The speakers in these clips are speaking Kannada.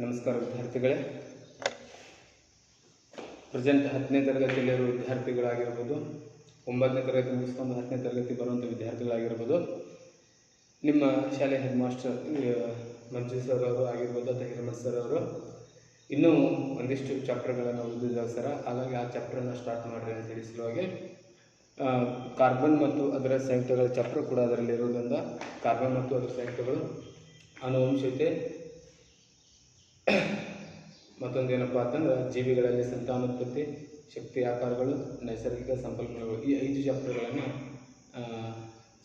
ನಮಸ್ಕಾರ ವಿದ್ಯಾರ್ಥಿಗಳೇ. ಪ್ರೆಸೆಂಟ್ 10ನೇ ತರಗತಿಯಲ್ಲಿರುವ ವಿದ್ಯಾರ್ಥಿಗಳಾಗಿರ್ಬೋದು, 9ನೇ ತರಗತಿ ಮುಗಿಸ್ಕೊಂಡು 10ನೇ ತರಗತಿ ಬರುವಂಥ ವಿದ್ಯಾರ್ಥಿಗಳಾಗಿರ್ಬೋದು, ನಿಮ್ಮ ಶಾಲೆ ಹೆಡ್ ಮಾಸ್ಟರ್ ಮಂಜು ಸರ್ ಅವರು ಆಗಿರ್ಬೋದು ಅಥವಾ ಹಿರಮಠ್ ಸರ್ ಅವರು ಇನ್ನೂ ಒಂದಿಷ್ಟು ಚಾಪ್ಟರ್ಗಳನ್ನು ಓದಿದ್ದಾರೆ ಸರ್. ಹಾಗಾಗಿ ಆ ಚಾಪ್ಟರನ್ನು ಸ್ಟಾರ್ಟ್ ಮಾಡಿರಿ ಅಂತ ಹೇಳಿ ಸಲುವಾಗಿ ಕಾರ್ಬನ್ ಮತ್ತು ಅದರ ಸಂಯುಕ್ತಗಳ ಚಾಪ್ಟರ್ ಕೂಡ ಅದರಲ್ಲಿರೋದ್ರಿಂದ ಕಾರ್ಬನ್ ಮತ್ತು ಅದರ ಸಂಯುಕ್ತಗಳು, ಆನುವಂಶಿಕತೆ, ಮತ್ತೊಂದೇನಪ್ಪ ಅಂತಂದ್ರೆ ಜೀವಿಗಳಲ್ಲಿ ಸಂತಾನೋತ್ಪತ್ತಿ, ಶಕ್ತಿ ಆಕಾರಗಳು, ನೈಸರ್ಗಿಕ ಸಂಪನ್ಮೂಲಗಳು, ಈ 5 ಚಾಪ್ಟರ್ಗಳನ್ನು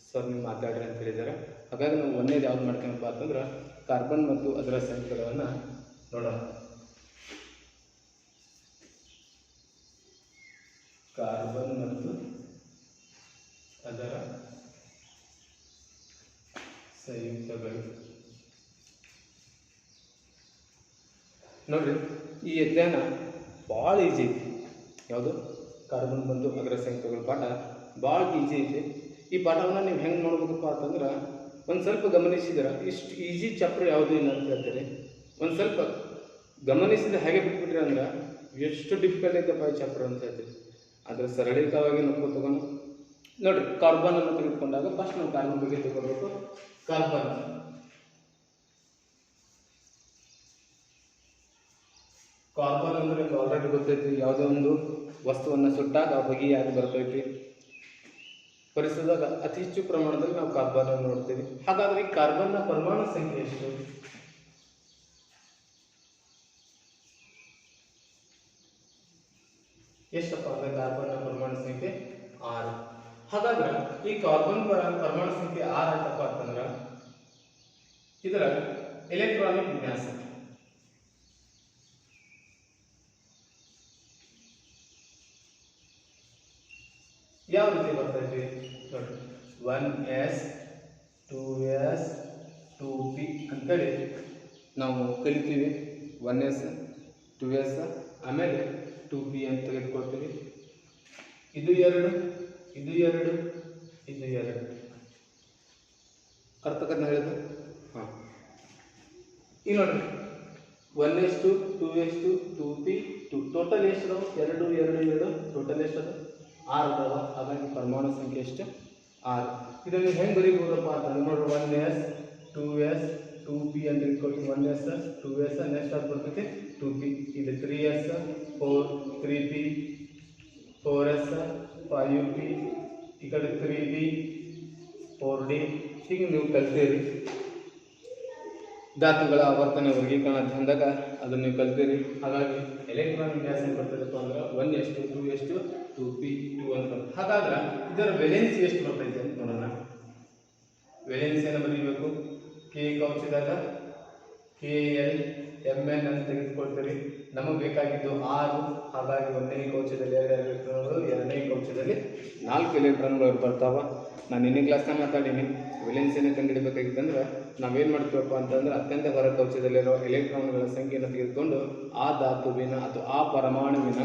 ಸರ್ ನೀವು ಮಾತಾಡ್ರಿ ಅಂತ ಹೇಳಿದ್ದಾರೆ. ಹಾಗಾಗಿ ನಾವು ಒಂದೇದು ಯಾವ್ದು ಮಾಡ್ತೀನಪ್ಪ ಅಂತಂದ್ರೆ ಕಾರ್ಬನ್ ಮತ್ತು ಅದರ ಸಂಯುಕ್ತಗಳನ್ನು ನೋಡೋಣ. ಕಾರ್ಬನ್ ಮತ್ತು ಅದರ ಸಂಯುಕ್ತಗಳು ನೋಡ್ರಿ. ಈ ಅಧ್ಯಯನ ಭಾಳ ಈಜಿ ಐತಿ. ಯಾವುದು ಕಾರ್ಬನ್ ಮತ್ತು ಅದರ ಸಂಯುಕ್ತಗಳ ಪಾಠ ಭಾಳ ಈಜಿ ಐತಿ. ಈ ಪಾಠವನ್ನು ನೀವು ಹೆಂಗೆ ನೋಡ್ಬೇಕಪ್ಪ ಅಂತಂದ್ರೆ ಒಂದು ಸ್ವಲ್ಪ ಗಮನಿಸಿದ್ರೆ ಇಷ್ಟು ಈಜಿ ಚಾಪ್ಟರ್ ಯಾವುದೂ ಇಲ್ಲ ಅಂತ ಹೇಳ್ತೀರಿ. ಒಂದು ಸ್ವಲ್ಪ ಗಮನಿಸಿದ್ರೆ ಹಾಗೆ ಬಿಟ್ಬಿಟ್ರಿ ಅಂದ್ರೆ ಎಷ್ಟು ಡಿಫಿಕಲ್ಟ್ ಐತಪ್ಪ ಈ ಚಾಪ್ಟರ್ ಅಂತ ಹೇಳ್ತೀರಿ. ಅದರ ಸರಳೀಕವಾಗಿ ನೋಡ್ಕೊಂಡು ತಗೊಂಡು ನೋಡ್ರಿ. ಕಾರ್ಬನ್ ಅನ್ನು ತೆಗೆದುಕೊಂಡಾಗ ಫಸ್ಟ್ ನಾವು ಕಾರ್ಬನ್ ಬಗ್ಗೆ ತಗೋಬೇಕು. ಕಾರ್ಬನ್ ಅಂದರೆ ಆಲ್ರೆಡಿ ಗೊತ್ತೈತಿ. ಯಾವುದೋ ಒಂದು ವಸ್ತುವನ್ನು ಸುಟ್ಟಾಗ ಹೊಗೆಯಾಗಿ ಬರ್ತೈತಿ. ಪರಿಸರದಾಗ ಅತಿ ಹೆಚ್ಚು ಪ್ರಮಾಣದಲ್ಲಿ ನಾವು ಕಾರ್ಬನ್ ಅನ್ನು ನೋಡ್ತೀವಿ. ಹಾಗಾದ್ರೆ ಈ ಕಾರ್ಬನ್ನ ಪರಮಾಣು ಸಂಖ್ಯೆ ಎಷ್ಟು? ಎಷ್ಟಪ್ಪ ಅಂದ್ರೆ ಕಾರ್ಬನ್ನ ಪರಮಾಣು ಸಂಖ್ಯೆ 6. ಹಾಗಾದ್ರೆ ಈ ಕಾರ್ಬನ್ ಪರಮಾಣು ಸಂಖ್ಯೆ 6 ಆಯ್ತಪ್ಪ ಅಂತಂದ್ರೆ ಇದರ ಎಲೆಕ್ಟ್ರಾನಿಕ್ ವಿನ್ಯಾಸ ಯಾವ ರೀತಿ ಬರ್ತೈತಿ ನೋಡಿ. 1s 2s 2p ಅಂತೇಳಿ ನಾವು ಕಲಿತೀವಿ. 1s 2s ಆಮೇಲೆ 2p ಅಂತ ತೆಗೆದುಕೊಳ್ತೀವಿ. ಇದು 2 ಇದು 2 ಇದು 2 ಅರ್ಥಕನ್ನ ಹೇಳಿದ. ಹಾಂ, ಈಗ ನೋಡ್ರಿ 1s2 2s2 2p 2 ಟೋಟಲ್ ಎಷ್ಟು ಅದಾವ? 2 2 2 ಟೋಟಲ್ ಎಷ್ಟು ಅದ? 6 ಅದಾವ. ಹಾಗಾಗಿ ಪರಮಾಣು ಸಂಖ್ಯೆ ಎಷ್ಟು? 6. ಇದನ್ನು ಹೆಂಗೆ ಬರೀಬಹುದಪ್ಪ ಅಂತಂದ್ರೆ ನೋಡ್ರಿ 1s 2s 2p ಅಂತ ಇಟ್ಕೊಳ್ತೀವಿ. 1s 2s ನೆಕ್ಸ್ಟ್ ಅದು ಬರ್ತೈತಿ 2p. ಇದು 3s 4 3p 4s 5p ಈ ಕಡೆ 3b 4d ಹೀಗೆ ನೀವು ಕಲ್ತೀರಿ. ಧಾತುಗಳ ಆವರ್ತನ ವರ್ಗೀಕರಣ ಅಧ್ಯಯನದಾಗ ಅದನ್ನು ನೀವು ಕಲ್ತೀರಿ. ಹಾಗಾಗಿ ಎಲೆಕ್ಟ್ರಾನ್ ವಿನ್ಯಾಸ ಏನು ಬರ್ತದಪ್ಪ ಅಂದ್ರೆ 1s2 2s2 2p 2 ಅಂತ ಬರ್ತದೆ. ಹಾಗಾದ್ರೆ ಇದರ ವೇಲೆನ್ಸಿ ಎಷ್ಟು ಬರ್ತೈತೆ ಅಂತ ನೋಡೋಣ. ವೇಲೆನ್ಸಿಯನ್ನು ಬರೀಬೇಕು. ಕೆ ಕೌಚದಾಗ KL MN ಅಂತ ತೆಗೆದುಕೊಳ್ತೀರಿ. ನಮಗೆ ಬೇಕಾಗಿದ್ದು 6. ಹಾಗಾಗಿ 1ನೇ ಕೌಚದಲ್ಲಿ 2 ಎಲೆಕ್ಟ್ರಾನ್ಗಳು, 2ನೇ ಕೌಚದಲ್ಲಿ 4 ಎಲೆಕ್ಟ್ರಾನ್ಗಳು ಬರ್ತಾವ. ನಾನು ಇನ್ನೇ ಕ್ಲಾಸ್ನ ಮಾತಾಡೀನಿ. ವೇಲೆನ್ಸಿಯನ್ನು ಕಂಡುಹಿಡಬೇಕಾಗಿತ್ತಂದ್ರೆ ನಾವೇನು ಮಾಡ್ತೀವಪ್ಪ ಅಂತಂದ್ರೆ ಅತ್ಯಂತ ಹೊರ ಕೌಚದಲ್ಲಿರೋ ಎಲೆಕ್ಟ್ರಾನ್ಗಳ ಸಂಖ್ಯೆಯನ್ನು ತೆಗೆದುಕೊಂಡು ಆ ಧಾತುವಿನ ಅಥವಾ ಆ ಪರಮಾಣುವಿನ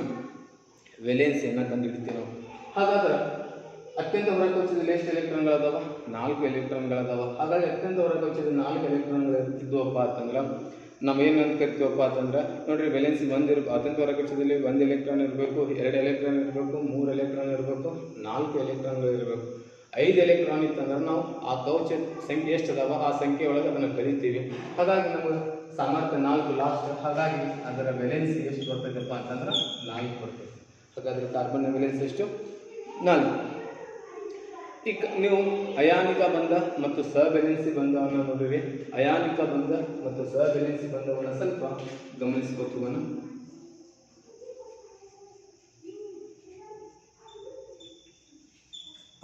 ವೇಲೆನ್ಸಿಯನ್ನು ಕಂಡುಹಿಡ್ತೀವಿ ನಾವು. ಹಾಗಾದ್ರೆ ಅತ್ಯಂತ ಹೊರ ಕೌಚದಲ್ಲಿ ಎಷ್ಟು ಎಲೆಕ್ಟ್ರಾನ್ಗಳದಾವ? 4 ಎಲೆಕ್ಟ್ರಾನ್ಗಳದಾವ. ಹಾಗಾಗಿ ಅತ್ಯಂತ ಹೊರ ಕೌಚದಲ್ಲಿ 4 ಎಲೆಕ್ಟ್ರಾನ್ಗಳು ಇರ್ತಿದ್ವಪ್ಪ ಅಂತಂದ್ರೆ ನಾವೇನು ಅಂತ ಕರಿತೀವಪ್ಪ ಅಂತಂದ್ರೆ ನೋಡ್ರಿ, ವೇಲೆನ್ಸಿ 1 ಅತ್ಯಂತ ಹೊರ ಕೌಚದಲ್ಲಿ 1 ಎಲೆಕ್ಟ್ರಾನ್ ಇರಬೇಕು, 2 ಎಲೆಕ್ಟ್ರಾನ್ ಇರಬೇಕು, 3 ಎಲೆಕ್ಟ್ರಾನ್ ಇರಬೇಕು, 4 ಎಲೆಕ್ಟ್ರಾನ್ಗಳು ಇರಬೇಕು. 5 ಎಲೆಕ್ಟ್ರಾನ್ ಇತ್ತಂದ್ರೆ ನಾವು ಆ ಕೌಚ ಸಂಖ್ಯೆ ಎಷ್ಟು ಅದಾವ ಆ ಸಂಖ್ಯೆ ಒಳಗೆ ಅದನ್ನು ಕಲಿತೀವಿ. ಹಾಗಾಗಿ ನಮಗೆ ಸಾಮರ್ಥ್ಯ 4 ಲಾಸ್ಟ್. ಹಾಗಾಗಿ ಅದರ ವೇಲೆನ್ಸಿ ಎಷ್ಟು ಬರ್ತೈತಪ್ಪ ಅಂತಂದ್ರೆ 4 ಬರ್ತೈತೆ. ಹಾಗಾದರೆ ಕಾರ್ಬನ್ನ ವೇಲೆನ್ಸಿ ಎಷ್ಟು? 4. ಈಗ ನೀವು ಅಯಾನಿಕ ಬಂಧ ಮತ್ತು ಸಹವೇಲೆನ್ಸಿ ಬಂಧವನ್ನು ನೋಡಿರಿ. ಅಯಾನಿಕ ಬಂಧ ಮತ್ತು ಸಹವೇಲೆನ್ಸಿ ಬಂಧವನ್ನು ಸ್ವಲ್ಪ ಗಮನಿಸ್ಕೋತೀವನು.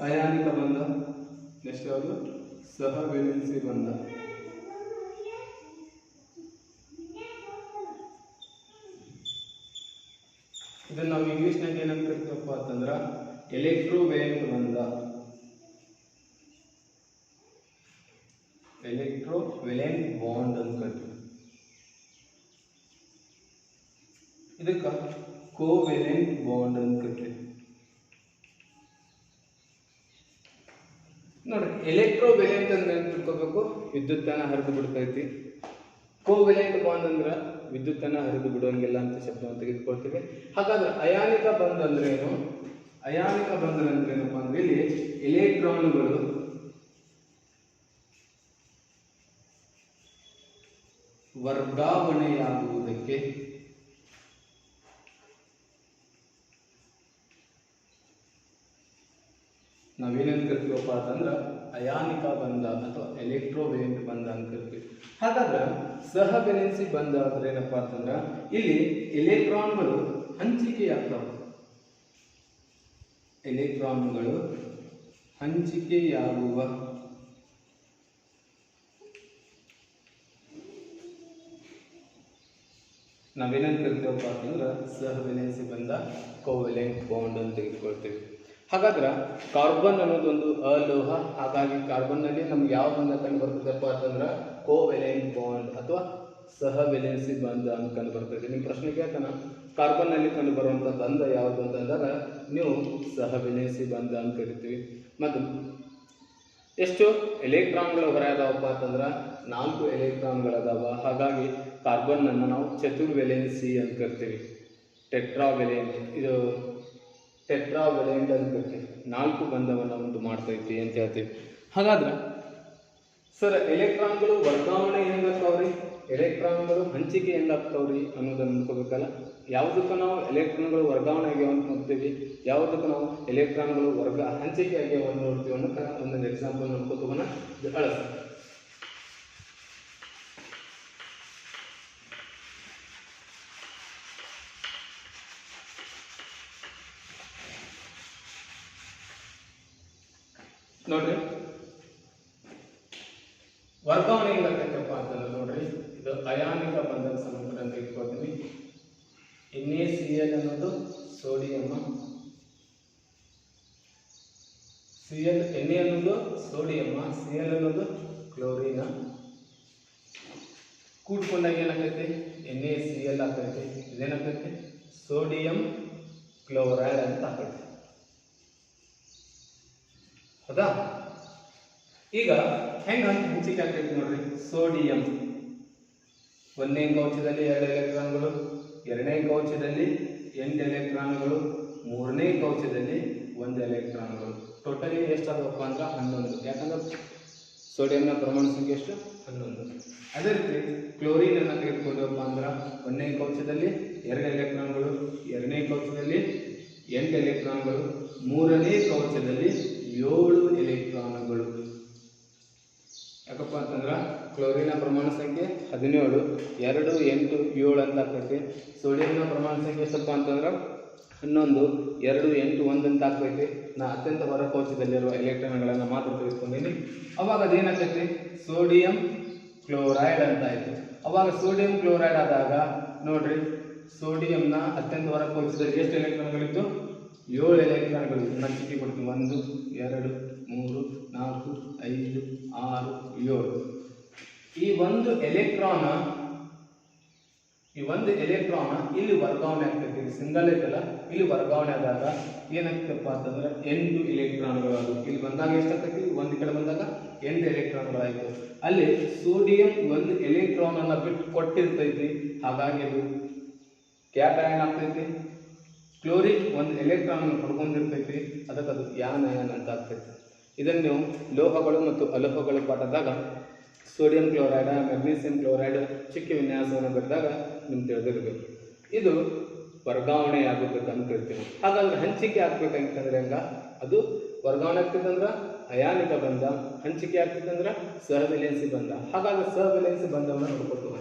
ಅಯಾನಿಕ ಬಂಧ ನೆಕ್ಸ್ಟ್ ಯಾವುದು? ಸಹವೇಲೆನ್ಸಿ ಬಂಧ. ಇದನ್ನು ನಾವು ಇಂಗ್ಲೀಷ್ನಾಗ ಏನಂತ ಕರಿತೀವಪ್ಪ ಅಂತಂದ್ರೆ ಎಲೆಕ್ಟ್ರೋವೇಲೆಂಟ್ ಬಂಧ. ಎಲೆಕ್ಟ್ರೋವೇಲೆಂಟ್ ಬಾಂಡ್ ಅಂತ ಕರಿತೀವಿ. ಇದಕ್ಕೆ ಕೋವೇಲೆಂಟ್ ಬಾಂಡ್ ಅಂತ ಕರಿತೀವಿ. ನೋಡ್ರಿ, ಎಲೆಕ್ಟ್ರೋವೇಲೆಂಟ್ ಅಂತ ತಿಳ್ಕೋಬೇಕು. ವಿದ್ಯುತ್ತನ್ನು ಹರಿದು ಬಿಡ್ತೈತಿ. ಕೋವೆಲೆಂಟ್ ಬಾಂಡ್ ಅಂದ್ರೆ ವಿದ್ಯುತ್ತನ್ನು ಹರಿದು ಬಿಡುವಂಗಿಲ್ಲ ಅಂತ ಶಬ್ದವನ್ನು ತೆಗೆದುಕೊಳ್ತೀವಿ. ಹಾಗಾದ್ರೆ ಅಯಾನಿಕ ಬಂಧ ಅಂದ್ರೆ ಏನು? ಅಯಾನಿಕ ಬಂಧ ಅಂದ್ರೆ ಏನಪ್ಪಾ ಅಂದ್ರೆ ಇಲ್ಲಿ ಎಲೆಕ್ಟ್ರಾನ್ಗಳು ವರ್ಗಾವಣೆಯಾಗುವುದಕ್ಕೆ ನಾವೇನೇನು ಕರಿತೀವಪ್ಪ ಅಂತಂದ್ರೆ ಅಯಾನಿಕ ಬಂಧ ಅಥವಾ ಎಲೆಕ್ಟ್ರೋವೆಲೆಂಟ್ ಬಂಧ ಅಂತ ಕರಿತೀವಿ. ಹಾಗಾದ್ರೆ ಸಹವೆಲೆನ್ಸಿ ಬಂಧ ಅಂದ್ರೆ ಏನಪ್ಪಾ ಅಂತಂದ್ರೆ ಇಲ್ಲಿ ಎಲೆಕ್ಟ್ರಾನ್ಗಳು ಹಂಚಿಕೆಯಾಗ್ತವೆ. ಎಲೆಕ್ಟ್ರಾನ್ಗಳು ಹಂಚಿಕೆಯಾಗುವ ನಾವೇನೇನು ಕರಿತೀವಪ್ಪ ಅಂತಂದ್ರೆ ಸಹವೆಲೆನ್ಸಿ ಬಂಧ, ಕೋವೆಲೆಂಟ್ ಬಾಂಡ್ ಅಂತ ತೆಗೆದುಕೊಳ್ತೀವಿ. ಹಾಗಾದ್ರೆ ಕಾರ್ಬನ್ ಅನ್ನೋದೊಂದು ಅಲೋಹ. ಹಾಗಾಗಿ ಕಾರ್ಬನ್ನಲ್ಲಿ ನಮ್ಗೆ ಯಾವ ಬಂಧ ಕಂಡು ಬರ್ತದಪ್ಪ ಅಂತಂದ್ರೆ ಕೋವೆಲೆಂಟ್ ಬಾಂಡ್ ಅಥವಾ ಸಹವೆಲೆನ್ಸಿ ಬಂಧ ಅಂತ ಕಂಡು ಬರ್ತದೆ. ನಿಮ್ಮ ಪ್ರಶ್ನೆ ಕೇಳ್ತಾನ ಕಾರ್ಬನ್ನಲ್ಲಿ ಕಂಡು ಬರುವಂಥ ಬಂಧ ಯಾವುದು ಅಂತಂದಾಗ ನೀವು ಸಹವೆಲೆನ್ಸಿ ಬಂಧ ಅಂತ ಕರಿತೀವಿ. ಮತ್ತು ಎಷ್ಟು ಎಲೆಕ್ಟ್ರಾನ್ಗಳು ಹೊರದಾವಪ್ಪ ಅಂತಂದ್ರೆ 4 ಎಲೆಕ್ಟ್ರಾನ್ಗಳದಾವ. ಹಾಗಾಗಿ ಕಾರ್ಬನ್ನನ್ನು ನಾವು ಚತುರ್ವೆಲೆನ್ಸಿ ಅಂತ ಕರಿತೀವಿ. ಟೆಟ್ರಾವೆಲೆಂಟ್ ಇದು ಟೆಟ್ರಾವೆಲೆಂಟ್ ಅಂತ ಕರಿತೀವಿ. 4 ಬಂಧವನ್ನು ಉಂಟು ಮಾಡ್ತೈತಿ ಅಂತ ಹೇಳ್ತೀವಿ. ಹಾಗಾದ್ರೆ ಸರ್ ಎಲೆಕ್ಟ್ರಾನ್ಗಳು ವರ್ಗಾವಣೆ ಹೆಂಗಾಗ್ತಾವ್ರಿ, ಎಲೆಕ್ಟ್ರಾನ್ಗಳು ಹಂಚಿಕೆ ಹೆಂಗಾಗ್ತಾವ್ರಿ ಅನ್ನೋದನ್ನು ನೋಡ್ಕೋಬೇಕಲ್ಲ. ಯಾವುದಕ್ಕೂ ನಾವು ಎಲೆಕ್ಟ್ರಾನ್ಗಳು ವರ್ಗಾವಣೆ ಆಗ್ಯಾವ ಅಂತ ನೋಡ್ತೀವಿ, ಯಾವುದಕ್ಕೂ ನಾವು ಎಲೆಕ್ಟ್ರಾನ್ಗಳು ಹಂಚಿಕೆ ಆಗ್ಯಾವ ಅಂತ ನೋಡ್ತೀವಿ ಅನ್ನೋಕೆ ಒಂದೊಂದು ಎಕ್ಸಾಂಪಲ್ ನೋಡ್ಕೋತೋಗೋಣ. ಅಳಸ ನೋಡ್ರಿ, ವರ್ಗಾವಣೆ ಹೆಂಗಾಗ್ತೈತಪ್ಪ ಅಂತಂದ್ರೆ ನೋಡ್ರಿ, ಇದು ಅಯಾನಿಕ ಬಂಧನ ಸಂಬಂಧ ಅಂತ ಇಟ್ಕೊಳ್ತೀನಿ. NaCl ಅನ್ನೋದು ಸೋಡಿಯಂ, Na ಅನ್ನೋದು ಸೋಡಿಯಂ, Cl ಅನ್ನೋದು ಕ್ಲೋರಿನ್. ಕೂಡ್ಕೊಂಡಾಗ ಏನಾಗ್ತೈತಿ NaCl ಆಗ್ತೈತಿ. ಇದೇನಾಗ್ತೈತಿ ಸೋಡಿಯಂ ಕ್ಲೋರೈಡ್ ಅಂತ ಆಗ್ತೈತಿ. ಹೌದಾ? ಈಗ ಹೆಂಗ ಹಂಚಿಕೆ ಆಗ್ತೈತಿ ನೋಡ್ರಿ. ಸೋಡಿಯಂ 1ನೇ ಕವಚದಲ್ಲಿ 2 ಎಲೆಕ್ಟ್ರಾನ್ಗಳು, 2ನೇ ಕವಚದಲ್ಲಿ 8 ಎಲೆಕ್ಟ್ರಾನ್ಗಳು, 3ನೇ ಕವಚದಲ್ಲಿ 1 ಎಲೆಕ್ಟ್ರಾನ್ಗಳು. ಟೋಟಲಿ ಎಷ್ಟಾದವಪ್ಪ ಅಂದ್ರೆ 11. ಯಾಕಂದ್ರೆ ಸೋಡಿಯಂನ ಪ್ರಮಾಣ ಸಂಖ್ಯೆ ಎಷ್ಟು? 11. ಅದೇ ರೀತಿ ಕ್ಲೋರಿನ್ ಅನ್ನು ತೆಗೆದುಕೊಂಡವಪ್ಪ ಅಂದ್ರೆ 1ನೇ ಕವಚದಲ್ಲಿ 2 ಎಲೆಕ್ಟ್ರಾನ್ಗಳು, 2ನೇ ಕವಚದಲ್ಲಿ 8 ಎಲೆಕ್ಟ್ರಾನ್ಗಳು, 3ನೇ ಕವಚದಲ್ಲಿ 7 ಎಲೆಕ್ಟ್ರಾನ್ಗಳು. ಯಾಕಪ್ಪ ಅಂತಂದ್ರೆ ಕ್ಲೋರಿನ್ನ ಪ್ರಮಾಣ ಸಂಖ್ಯೆ 17, 2, 8, 7 ಅಂತ ಆಗ್ತೈತಿ. ಸೋಡಿಯಂನ ಪ್ರಮಾಣ ಸಂಖ್ಯೆ ಎಷ್ಟಪ್ಪ ಅಂತಂದ್ರೆ 11, 2, 8, 1 ಅಂತ ಆಗ್ತೈತಿ. ನಾ ಅತ್ಯಂತ ಹೊರಕೋಶದಲ್ಲಿರುವ ಎಲೆಕ್ಟ್ರಾನ್ಗಳನ್ನು ಮಾತ್ರ ತೆಗೆದುಕೊಂಡೀನಿ. ಅವಾಗ ಅದೇನಾಗ್ತೈತಿ ಸೋಡಿಯಂ ಕ್ಲೋರೈಡ್ ಅಂತ ಆಯಿತು. ಅವಾಗ ಸೋಡಿಯಂ ಕ್ಲೋರೈಡ್ ಆದಾಗ ನೋಡ್ರಿ, ಸೋಡಿಯಂನ ಅತ್ಯಂತ ಹೊರಕೋಶದಲ್ಲಿ ಎಷ್ಟು ಎಲೆಕ್ಟ್ರಾನ್ಗಳಿತ್ತು? 7 ಎಲೆಕ್ಟ್ರಾನ್ಗಳು. ನಾನು ಚಿಕ್ಕಿ ಕೊಡ್ತೀನಿ. 1, 2, 3, 4, 5, 6, 7. ಈ ಒಂದು ಎಲೆಕ್ಟ್ರಾನ್ ಇಲ್ಲಿ ವರ್ಗಾವಣೆ ಆಗ್ತೈತಿ. ಸಿಂಗಲ್ ಐತಲ್ಲ, ಇಲ್ಲಿ ವರ್ಗಾವಣೆ ಆದಾಗ ಏನಾಗ್ತಪ್ಪ ಅಂತಂದ್ರೆ 8 ಎಲೆಕ್ಟ್ರಾನ್ಗಳು. ಅದು ಇಲ್ಲಿ ಬಂದಾಗ ಎಷ್ಟಾಗ್ತೈತಿ? ಒಂದು ಕಡೆ ಬಂದಾಗ 8 ಎಲೆಕ್ಟ್ರಾನ್ಗಳಾಯಿತು. ಅಲ್ಲಿ ಸೋಡಿಯಂ 1 ಎಲೆಕ್ಟ್ರಾನ್ ಅನ್ನ ಬಿಟ್ಟು ಕೊಟ್ಟಿರ್ತೈತಿ. ಹಾಗಾಗಿ ಅದು ಕ್ಯಾಟಯನ್ ಆಗ್ತೈತಿ. ಕ್ಲೋರಿನ್ 1 ಎಲೆಕ್ಟ್ರಾನ್ ಪಡ್ಕೊಂಡಿರ್ತೈತಿ. ಅದಕ್ಕೆ ಅದು ಯಾನಯನ್ ಅಂತ ಆಗ್ತೈತಿ. ಇದನ್ನು ನೀವು ಲೋಹಗಳು ಮತ್ತು ಅಲೋಹಗಳ ಪಾಠದಾಗ ಸೋಡಿಯಂ ಕ್ಲೋರೈಡ್, ಮೆಗ್ನೀಸಿಯಂ ಕ್ಲೋರೈಡ್ ಚಿಕ್ಕ ವಿನ್ಯಾಸವನ್ನು ಬರೆದಾಗ ನಿಮ್ಗೆ ತಿಳಿದಿರಬೇಕು. ಇದು ವರ್ಗಾವಣೆ ಆಗಬೇಕಂತ ಕರಿತೀವಿ. ಹಾಗಾದ್ರೆ ಹಂಚಿಕೆ ಆಗ್ಬೇಕಂತಂದ್ರೆ ಹೆಂಗ? ಅದು ವರ್ಗಾವಣೆ ಆಗ್ತದಂದ್ರೆ ಅಯಾನಿಕ ಬಂಧ, ಹಂಚಿಕೆ ಆಗ್ತದಂದ್ರೆ ಸಹವೆಲೆನ್ಸಿ ಬಂಧ. ಹಾಗಾದ್ರೆ ಸಹವೆಲೆನ್ಸಿ ಬಂಧವನ್ನು ನೋಡ್ಕೊಳ್ತೀವಿ.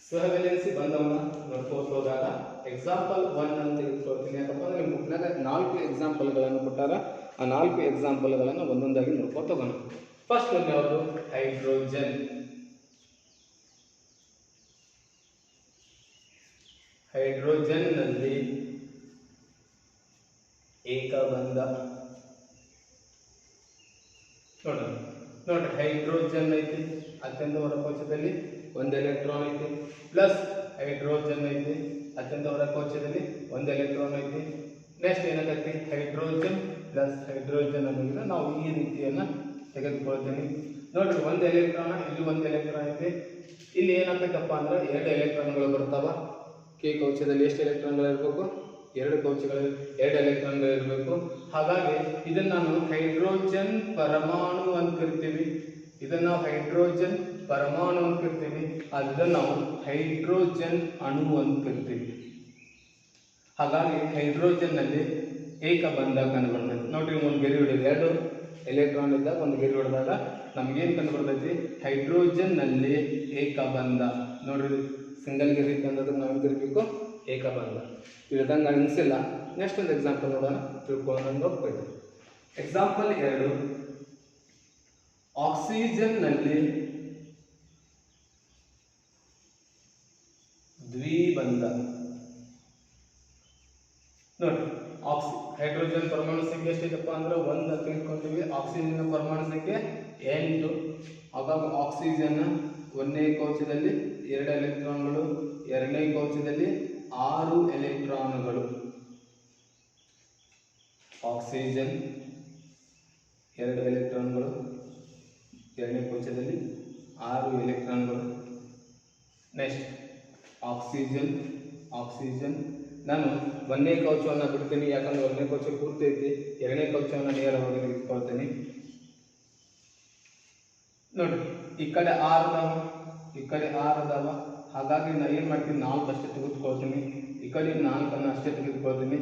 ಸಹವೆಲೆನ್ಸಿ ಬಂಧವನ್ನು ನೋಡ್ಕೋತ ಹೋದಾಗ ಎಕ್ಸಾಂಪಲ್ 1 ಅಂತ ತೆಗೆದುಕೊಳ್ತೀನಿ. ಯಾಕಪ್ಪ ಅಂದ್ರೆ ನಿಮ್ಮ ಬುಕ್ನಾಗ 4 ಎಕ್ಸಾಂಪಲ್ಗಳನ್ನು ಕೊಟ್ಟಾರ. ಆ 4 ಎಕ್ಸಾಂಪಲ್ಗಳನ್ನು ಒಂದೊಂದಾಗಿ ನೋಡ್ಕೋತ ಹೋಗೋಣ. ಫಸ್ಟ್ ಒಂದು ಯಾವುದು? ಹೈಡ್ರೋಜನ್. ಹೈಡ್ರೋಜನ್ನಲ್ಲಿ ಏಕಬಂಧ. ನೋಡ್ರಿ ಹೈಡ್ರೋಜನ್ ಐತಿ, ಅತ್ಯಂತ ಹೊರಕೋಶದಲ್ಲಿ 1 ಎಲೆಕ್ಟ್ರಾನ್ ಐತಿ. ಪ್ಲಸ್ ಹೈಡ್ರೋಜನ್ ಐತಿ, ಅತ್ಯಂತ ಹೊರಕೋಶದಲ್ಲಿ 1 ಎಲೆಕ್ಟ್ರಾನ್ ಐತಿ. ನೆಕ್ಸ್ಟ್ ಏನಾಗತ್ತೆ ಹೈಡ್ರೋಜನ್ ಪ್ಲಸ್ ಹೈಡ್ರೋಜನ್ ಅನ್ನೋದನ್ನ ನಾವು ಈ ರೀತಿಯನ್ನು ತೆಗೆದುಕೊಳ್ತೀನಿ. ನೋಡ್ರಿ ಒಂದು ಎಲೆಕ್ಟ್ರಾನ್ ಇಲ್ಲಿ ಒಂದು ಎಲೆಕ್ಟ್ರಾನ್ ಇದೆ, ಇಲ್ಲಿ ಏನಾಗ್ತೈತಪ್ಪ ಅಂದ್ರೆ 2 ಎಲೆಕ್ಟ್ರಾನ್ಗಳು ಬರ್ತಾವ. ಕೆ ಕವಚದಲ್ಲಿ ಎಷ್ಟು ಎಲೆಕ್ಟ್ರಾನ್ಗಳು ಇರಬೇಕು? 2 ಕವಚಗಳು 2 ಎಲೆಕ್ಟ್ರಾನ್ಗಳು ಇರಬೇಕು. ಹಾಗಾಗಿ ಇದನ್ನ ನಾನು ಹೈಡ್ರೋಜನ್ ಪರಮಾಣು ಅಂತ ಕರಿತೀವಿ. ಇದನ್ನ ನಾವು ಹೈಡ್ರೋಜನ್ ಪರಮಾಣು ಅಂತ ಕರಿತೀವಿ. ಅದನ್ನ ನಾವು ಹೈಡ್ರೋಜನ್ ಅಣು ಅಂತ ಕರಿತೀವಿ. ಹಾಗಾಗಿ ಹೈಡ್ರೋಜನ್ ನಲ್ಲಿ ಏಕಬಂಧ ಕಂಡು ಬರ್ತೈತಿ. ನೋಡ್ರಿ ಒಂದು ಗೆರೆ ಹೊಡೆದು 2 ಎಲೆಕ್ಟ್ರಾನ್ ಇದ್ದಾಗ ಒಂದು ಗೆರೆ ಹೊಡೆದಾಗ ನಮ್ಗೇನು ಕಂಡು ಬರ್ತೈತಿ? ಹೈಡ್ರೋಜನ್ ನಲ್ಲಿ ಏಕಬಂಧ. ನೋಡ್ರಿ ಸಿಂಗಲ್ ಗೆರೆ ಇದ್ದಂದ್ರೆ ನಾವು ಕರಿಬೇಕು ಏಕಬಂಧ. ತಿಳಿದಂಗೆ ಅನಿಸಿಲ್ಲ. ನೆಕ್ಸ್ಟ್ ಒಂದು ಎಕ್ಸಾಂಪಲ್ ನೋಡೋಣ, ತಿಳ್ಕೊಂಡು ಹೋಗ್ಬೇಕು. ಎಕ್ಸಾಂಪಲ್ 2, ಆಕ್ಸಿಜನ್ ನಲ್ಲಿ ದ್ವಿಬಂಧ. ನೋಡ್ರಿ ಹೈಡ್ರೋಜನ್ ಪರಮಾಣು ಸಂಖ್ಯೆ ಎಷ್ಟಿದೆಪ್ಪ ಅಂದ್ರೆ 1 ಅಂತ ಇಟ್ಕೊಂತೀವಿ. ಆಕ್ಸಿಜನ್ ಪರಮಾಣು ಸಂಖ್ಯೆ 8. ಹಾಗಾಗಿ ಆಕ್ಸಿಜನ್ 1ನೇ ಕವಚದಲ್ಲಿ 2 ಎಲೆಕ್ಟ್ರಾನ್ಗಳು, 2ನೇ ಕವಚದಲ್ಲಿ 6 ಎಲೆಕ್ಟ್ರಾನ್ಗಳು. ಆಕ್ಸಿಜನ್ 2 ಎಲೆಕ್ಟ್ರಾನ್ಗಳು, 2ನೇ ಕವಚದಲ್ಲಿ 6 ಎಲೆಕ್ಟ್ರಾನ್ಗಳು. ನೆಕ್ಸ್ಟ್ ಆಕ್ಸಿಜನ್ ನಾನು 1ನೇ ಕವಚವನ್ನು ಬಿಡ್ತೀನಿ, ಯಾಕಂದ್ರೆ 1ನೇ ಕವಚ ಪೂರ್ತಿ ಐತಿ. 2ನೇ ಕವಚವನ್ನು ನೇರವಾಗಿ ತೆಗೆದುಕೊಳ್ತೀನಿ. ನೋಡಿ ಈ ಕಡೆ 6 ಅದಾವ, ಈ ಕಡೆ 6 ಅದಾವ. ಹಾಗಾಗಿ ನಾನು ಏನು ಮಾಡ್ತೀನಿ, 4 ಅಷ್ಟೇ ತೆಗೆದುಕೊಳ್ತೀನಿ. ಈ ಕಡೆ 4 ಅಷ್ಟೇ ತೆಗೆದುಕೊಳ್ತೀನಿ.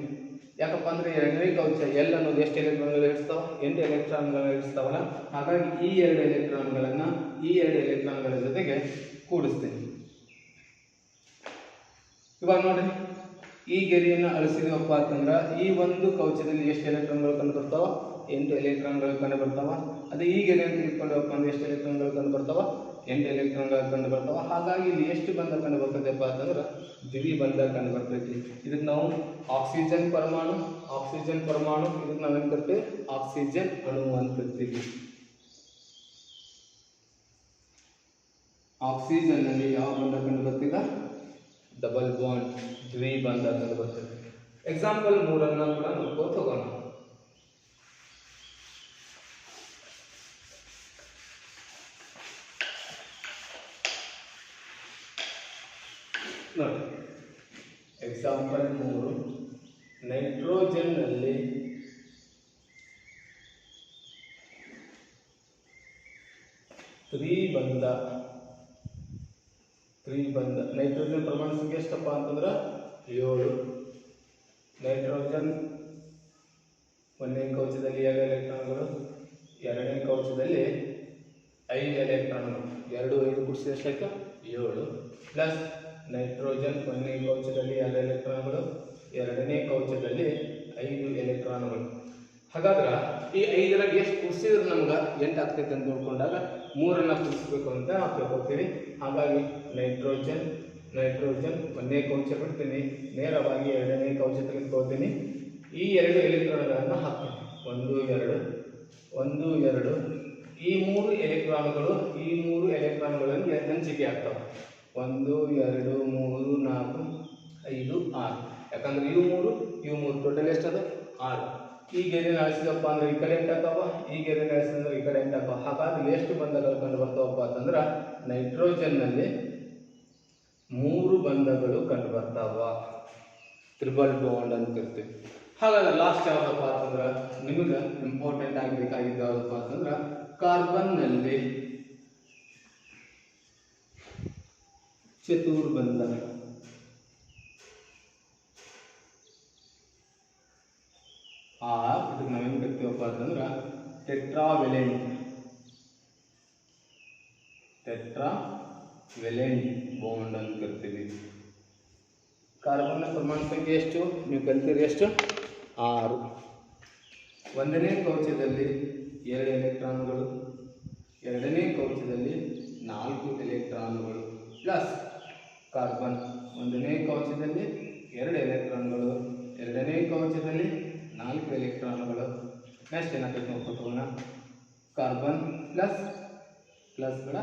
ಯಾಕಪ್ಪ ಅಂದರೆ 2ನೇ ಕವಚ ಎಲ್ ಅನ್ನೋದು ಎಷ್ಟು ಎಲೆಕ್ಟ್ರಾನ್ಗಳು ಇರಿಸ್ತಾವ? 8 ಎಲೆಕ್ಟ್ರಾನ್ಗಳು ಇರಿಸ್ತಾವಲ್ಲ. ಹಾಗಾಗಿ ಈ 2 ಎಲೆಕ್ಟ್ರಾನ್ಗಳನ್ನು ಈ 2 ಎಲೆಕ್ಟ್ರಾನ್ಗಳ ಜೊತೆಗೆ ಕೂಡಿಸ್ತೀನಿ. ಇವಾಗ ನೋಡ್ರಿ ಈ ಗೆರೆಯನ್ನು ಅಳಿಸಿದವಪ್ಪ ಅಂತಂದ್ರೆ ಈ ಒಂದು ಕವಚದಲ್ಲಿ ಎಷ್ಟು ಎಲೆಕ್ಟ್ರಾನ್ಗಳು ಕಂಡು ಬರ್ತಾವ? 8 ಎಲೆಕ್ಟ್ರಾನ್ಗಳು ಕಂಡು ಬರ್ತಾವ. ಅದೇ ಈ ಗೆರೆಯನ್ನು ತೆಗೆದುಕೊಂಡವಪ್ಪ ಅಂದ್ರೆ ಎಷ್ಟು ಎಲೆಕ್ಟ್ರಾನ್ಗಳು ಕಂಡು ಬರ್ತಾವ? 8 ಎಲೆಕ್ಟ್ರಾನ್ಗಳು ಕಂಡು ಬರ್ತಾವ. ಹಾಗಾಗಿ ಇಲ್ಲಿ ಎಷ್ಟು ಬಂಧ ಕಂಡು ಬರ್ತದೆಪ್ಪ ಅಂತಂದ್ರೆ ದ್ವಿಬಂಧ ಕಂಡು ಬರ್ತೈತಿ. ಇದಕ್ಕೆ ನಾವು ಆಕ್ಸಿಜನ್ ಪರಮಾಣು ಇದಕ್ಕೆ ನಾವೇನು ಕರಿತೀವಿ? ಆಕ್ಸಿಜನ್ ಅಣು ಅಂತ ಕರಿತೀವಿ. ಆಕ್ಸಿಜನ್ ನಲ್ಲಿ ಯಾವ ಬಂಧ ಕಂಡು ಬರ್ತೀಗ? ಡಬಲ್ ಬಾಂಡ್, ದ್ವಿಬಂಧ ಕಂಡು ಬರ್ತದೆ. ಎಕ್ಸಾಂಪಲ್ 3 ಕೂಡ ನೋಡ್ಕೋತ ಹೋಗೋಣ. ನೋಡಿ ಎಕ್ಸಾಂಪಲ್ 3, ನೈಟ್ರೋಜನ್ ನಲ್ಲಿ ತ್ರಿಬಂಧ. ನೈಟ್ರೋಜನ್ ಪ್ರಮಾಣ ಸಂಖ್ಯೆ ಎಷ್ಟಪ್ಪ ಅಂತಂದ್ರೆ 7. ನೈಟ್ರೋಜನ್ 1ನೇ ಕವಚದಲ್ಲಿ 2 ಎಲೆಕ್ಟ್ರಾನ್ಗಳು, 2ನೇ ಕವಚದಲ್ಲಿ 5 ಎಲೆಕ್ಟ್ರಾನ್ಗಳು. 2 5 ಕೂಡಿಸಿದ್ರೆ ಎಷ್ಟಾಯ್ತು? 7. ಪ್ಲಸ್ ನೈಟ್ರೋಜನ್ 1ನೇ ಕವಚದಲ್ಲಿ 2 ಎಲೆಕ್ಟ್ರಾನ್ಗಳು, 2ನೇ ಕವಚದಲ್ಲಿ 5 ಎಲೆಕ್ಟ್ರಾನ್ಗಳು. ಹಾಗಾದ್ರೆ ಈ 5ರಾಗ ಎಷ್ಟು ಕೂಡಿಸಿದ್ರೆ ನಮ್ಗೆ 8 ಆಗ್ತೈತೆ ಅಂತ ನೋಡ್ಕೊಂಡಾಗ 3 ಕೂಡಿಸ್ಬೇಕು ಅಂತ ನಾವು ತಿಳ್ಕೊತೀವಿ. ಹಾಗಾಗಿ ನೈಟ್ರೋಜನ್ 1ನೇ ಕವಚ ಬಿಡ್ತೀನಿ, ನೇರವಾಗಿ 2ನೇ ಕವಚ ತೆಗೆದುಕೊಳ್ತೀನಿ. ಈ 2 ಎಲೆಕ್ಟ್ರಾನ್ಗಳನ್ನು ಹಾಕ್ತೀನಿ. 1 2 ಈ 3 ಎಲೆಕ್ಟ್ರಾನ್ಗಳನ್ನು ಹಂಚಿಕೆ ಆಗ್ತವೆ. 1 2 3 4 5 6. ಯಾಕಂದ್ರೆ ಇವು 3 ಟೋಟಲ್ ಎಷ್ಟದ? 6. ಈ ಗೆರೆನ ಅಳಿಸಿದಪ್ಪ ಅಂದ್ರೆ ಈ ಕಡೆ 8 ಆಗ್ತಾವ, ಈ ಗೆರೆನ ಅಳಿಸಿದ್ರೆ ಈ ಕಡೆ 8 ಆಗ್ತಾವ. ಹಾಗಾಗಿ ಎಷ್ಟು ಬಂಧಗಳು ಕಂಡು ಬರ್ತಾವಪ್ಪ ಅಂತಂದ್ರೆ ನೈಟ್ರೋಜನ್ ನಲ್ಲಿ 3 ಬಂಧಗಳು ಕಂಡು ಬರ್ತಾವ. ಟ್ರಿಬಲ್ ಬಾಂಡ್ ಅಂತ ಕರಿತೀವಿ. ಹಾಗಾದ್ರೆ ಲಾಸ್ಟ್ ಯಾವ್ದಪ್ಪ ಅಂತಂದ್ರೆ ನಿಮಗೆ ಇಂಪಾರ್ಟೆಂಟ್ ಆಗಬೇಕಾಗಿದ್ದು ಯಾವ್ದಪ್ಪ ಅಂತಂದ್ರೆ ಕಾರ್ಬನ್ ನಲ್ಲಿ ಚತುರ್ಬಂಧ. ಇದಕ್ಕೆ ನಾವೇನು ಕರಿತೀವಪ್ಪ ಅಂತಂದ್ರೆ ಟೆಟ್ರಾವೆಲೆಂಟ್ ಬಾಂಡ್ ಅಂತ ಕರಿತೀವಿ. ಕಾರ್ಬನ್ನ ಪ್ರಮಾಣ ಸಂಖ್ಯೆ ಎಷ್ಟು ನೀವು ಕಲಿತೀರಿ? ಎಷ್ಟು? 6. 1ನೇ ಕವಚದಲ್ಲಿ 2 ಎಲೆಕ್ಟ್ರಾನ್ಗಳು, 2ನೇ ಕವಚದಲ್ಲಿ 4 ಎಲೆಕ್ಟ್ರಾನ್ಗಳು. ಪ್ಲಸ್ ಕಾರ್ಬನ್ 1ನೇ ಕವಚದಲ್ಲಿ 2 ಎಲೆಕ್ಟ್ರಾನ್ಗಳು, 2ನೇ ಕವಚದಲ್ಲಿ 4 ಎಲೆಕ್ಟ್ರಾನ್ಗಳು. ನೆಕ್ಸ್ಟ್ ಏನಾಗ್ತೈತೆ ನೋಡ್ಕೊತೋಣ. ಕಾರ್ಬನ್ ಪ್ಲಸ್ಗಳ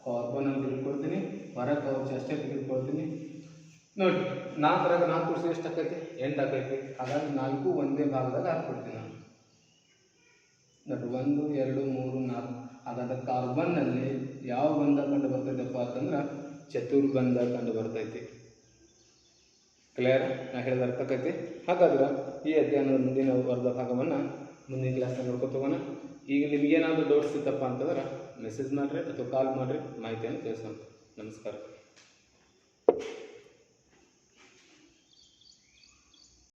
ಕಾರ್ಬನ್ ಅಂತ ತೆಗೆದುಕೊಳ್ತೀನಿ, ಹೊರ ಕವಚ ಅಷ್ಟೇ ತೆಗೆದುಕೊಳ್ತೀನಿ. ನೋಡಿ 4 4 ಕೂಡಿಸಿ ಎಷ್ಟು ಆಕೈತಿ 8 ಆಕೈತಿ. ಹಾಗಾಗಿ 4 ಒಂದೇ ಭಾಗದಾಗ ಹಾಕ್ಬಿಡ್ತೀನಿ ನಾನು. ನೋಡಿ 1 2 3 4. ಹಾಗಾದ್ರೆ ಕಾರ್ಬನ್ನಲ್ಲಿ ಯಾವ ಬಂಧ ಕಂಡು ಬರ್ತೈತಪ್ಪ ಅಂತಂದ್ರೆ ಚತುರ್ಬಂಧ ಕಂಡು ಬರ್ತೈತಿ. ಕ್ಲಿಯರ್? ನಾ ಹೇಳಿದ ಅರ್ಥ ಆಕೈತಿ. ಹಾಗಾದ್ರೆ ಈ ಅಧ್ಯಯನದ ಮುಂದಿನ ವರ್ಗ ಭಾಗವನ್ನು ಮುಂದಿನ ಕ್ಲಾಸ್ನಲ್ಲಿ ನೋಡ್ಕೊತ ಹೋಗೋಣ. ಈಗ ನಿಮಗೇನಾದರೂ ಡೌಟ್ಸ್ ಇತ್ತಪ್ಪ ಅಂತಂದ್ರೆ ಮೆಸೇಜ್ ಮಾಡಿರಿ ಅಥವಾ ಕಾಲ್ ಮಾಡಿರಿ, ಮಾಹಿತಿಯನ್ನು ತಿಳಿಸೋಣ. ನಮಸ್ಕಾರ.